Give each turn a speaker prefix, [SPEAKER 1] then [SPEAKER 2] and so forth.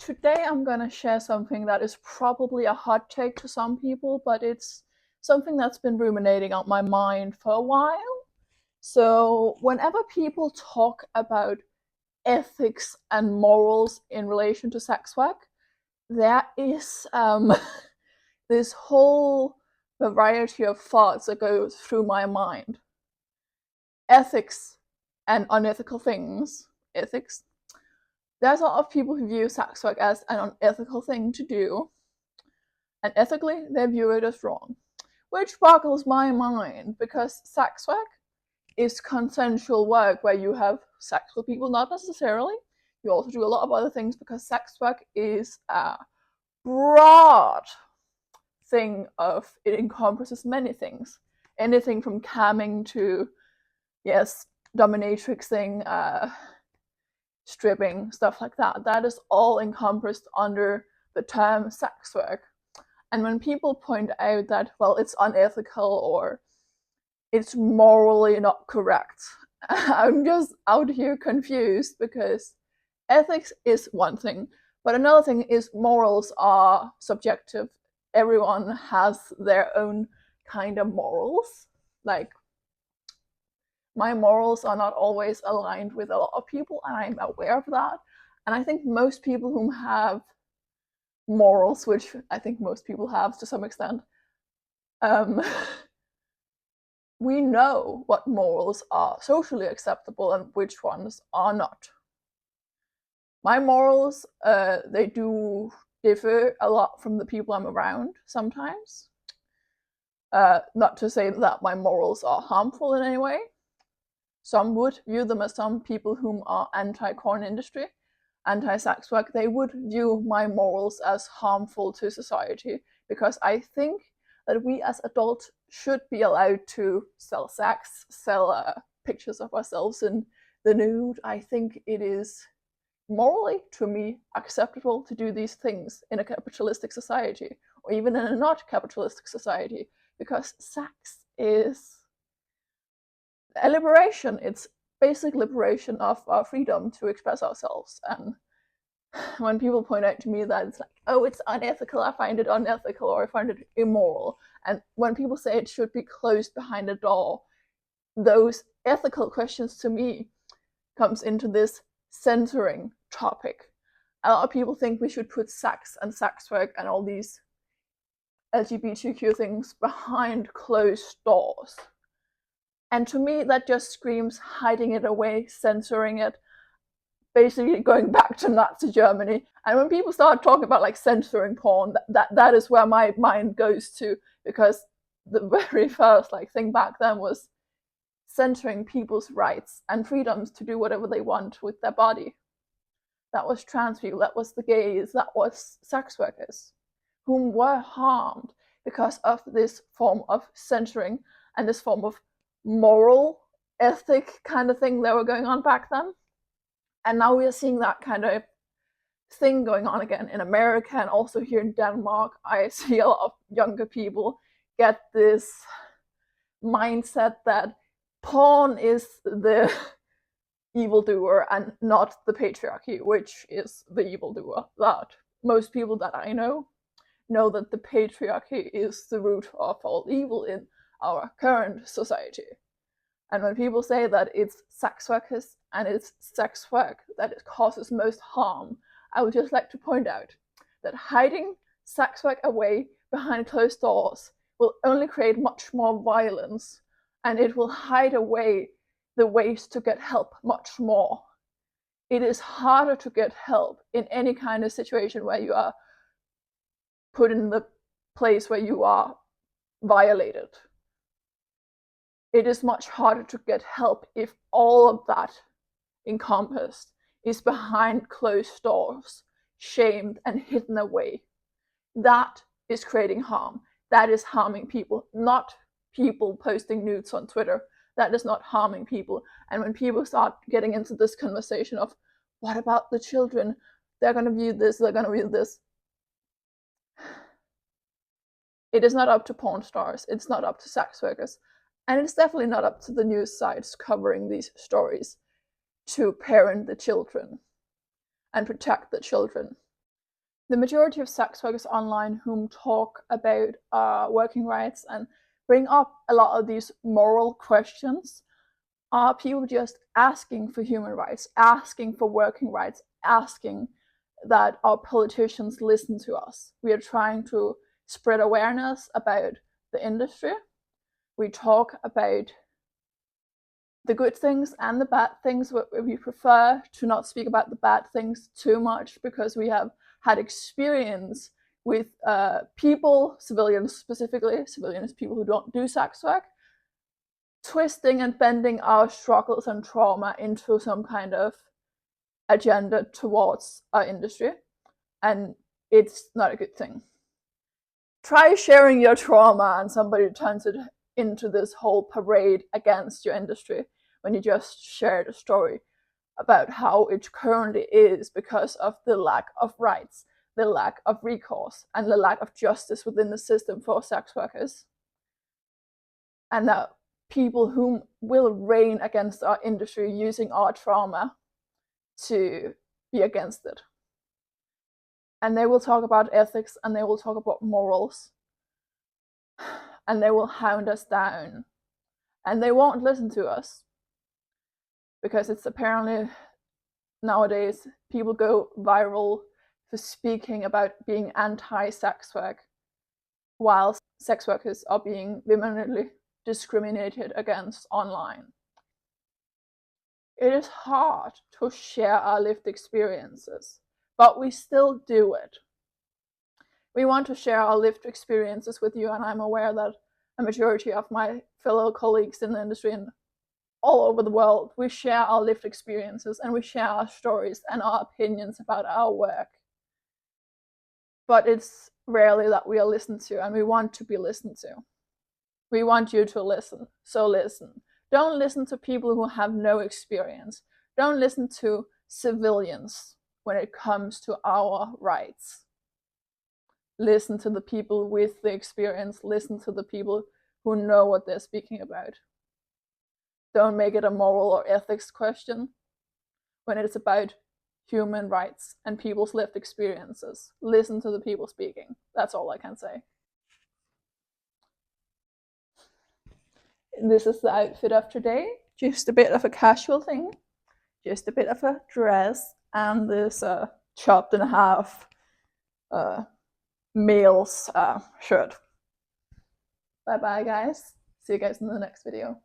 [SPEAKER 1] Today I'm gonna share something that is probably a hot take to some people, but it's something that's been ruminating on my mind for a while. So, whenever people talk about ethics and morals in relation to sex work, there is this whole variety of thoughts that go through my mind. Ethics and unethical things. Ethics. There's a lot of people who view sex work as an unethical thing to do, and ethically they view it as wrong. Which boggles my mind because sex work is consensual work where you have sex with people, not necessarily. You also do a lot of other things because sex work is a broad thing of it encompasses many things. Anything from camming to, yes, dominatrixing, stripping, stuff like that. That is all encompassed under the term sex work. And when people point out that, well, it's unethical or it's morally not correct, I'm just out here confused because ethics is one thing, but another thing is morals are subjective. Everyone has their own kind of morals. Like, my morals are not always aligned with a lot of people, and I'm aware of that. And I think most people who have morals, which I think most people have to some extent, um, we know what morals are socially acceptable and which ones are not. My morals, they do differ a lot from the people I'm around sometimes. Not to say that my morals are harmful in any way. Some would view them as some people whom are anti-porn industry, anti-sex work, they would view my morals as harmful to society because I think that we as adults should be allowed to sell sex, sell pictures of ourselves in the nude. I think it is morally, to me, acceptable to do these things in a capitalistic society or even in a not capitalistic society because sex is a liberation. It's basic liberation of our freedom to express ourselves. And when people point out to me that it's like, oh, it's unethical, I find it unethical or I find it immoral. And when people say it should be closed behind a door, those ethical questions to me comes into this censoring topic. A lot of people think we should put sex and sex work and all these LGBTQ things behind closed doors. And to me, that just screams hiding it away, censoring it, basically going back to Nazi Germany. And when people start talking about like censoring porn, that is where my mind goes to, because the very first like thing back then was censoring people's rights and freedoms to do whatever they want with their body. That was trans people, that was the gays, that was sex workers, whom were harmed because of this form of censoring and this form of moral ethic kind of thing that were going on back then. And now we are seeing that kind of thing going on again in America and also here in Denmark. I see a lot of younger people get this mindset that porn is the evildoer and not the patriarchy, which is the evildoer. That most people that I know that the patriarchy is the root of all evil in our current society. And when people say that it's sex workers and it's sex work that it causes most harm, I would just like to point out that hiding sex work away behind closed doors will only create much more violence, and it will hide away the ways to get help much more. It is harder to get help in any kind of situation where you are put in the place where you are violated. It is much harder to get help if all of that encompassed is behind closed doors, shamed and hidden away. That is creating harm. That is harming people, not people posting nudes on Twitter. That is not harming people. And when people start getting into this conversation of, what about the children? They're going to view this, they're going to view this. It is not up to porn stars. It's not up to sex workers. And it's definitely not up to the news sites covering these stories to parent the children and protect the children. the majority of sex workers online whom talk about working rights and bring up a lot of these moral questions are people just asking for human rights, asking for working rights, asking that our politicians listen to us. We are trying to spread awareness about the industry. We talk about the good things and the bad things. We prefer to not speak about the bad things too much because we have had experience with people, civilians specifically, civilians, people who don't do sex work, twisting and bending our struggles and trauma into some kind of agenda towards our industry, and it's not a good thing. Try sharing your trauma and somebody turns it into this whole parade against your industry when you just shared a story about how it currently is because of the lack of rights, the lack of recourse, and the lack of justice within the system for sex workers. And that people who will reign against our industry using our trauma to be against it. And they will talk about ethics and they will talk about morals. And they will hound us down. And they won't listen to us. Because it's apparently nowadays people go viral for speaking about being anti-sex work, while sex workers are being vehemently discriminated against online. It is hard to share our lived experiences, but we still do it. We want to share our lived experiences with you, and I'm aware that a majority of my fellow colleagues in the industry and all over the world, we share our lived experiences and we share our stories and our opinions about our work. But it's rarely that we are listened to, and we want to be listened to. We want you to listen, so listen. Don't listen to people who have no experience. Don't listen to civilians when it comes to our rights. Listen to the people with the experience. Listen to the people who know what they're speaking about. Don't make it a moral or ethics question when it's about human rights and people's lived experiences. Listen to the people speaking. That's all I can say. This is the outfit of today. Just a bit of a casual thing. Just a bit of a dress and this chopped in half male's shirt. Bye bye guys. See you guys in the next video.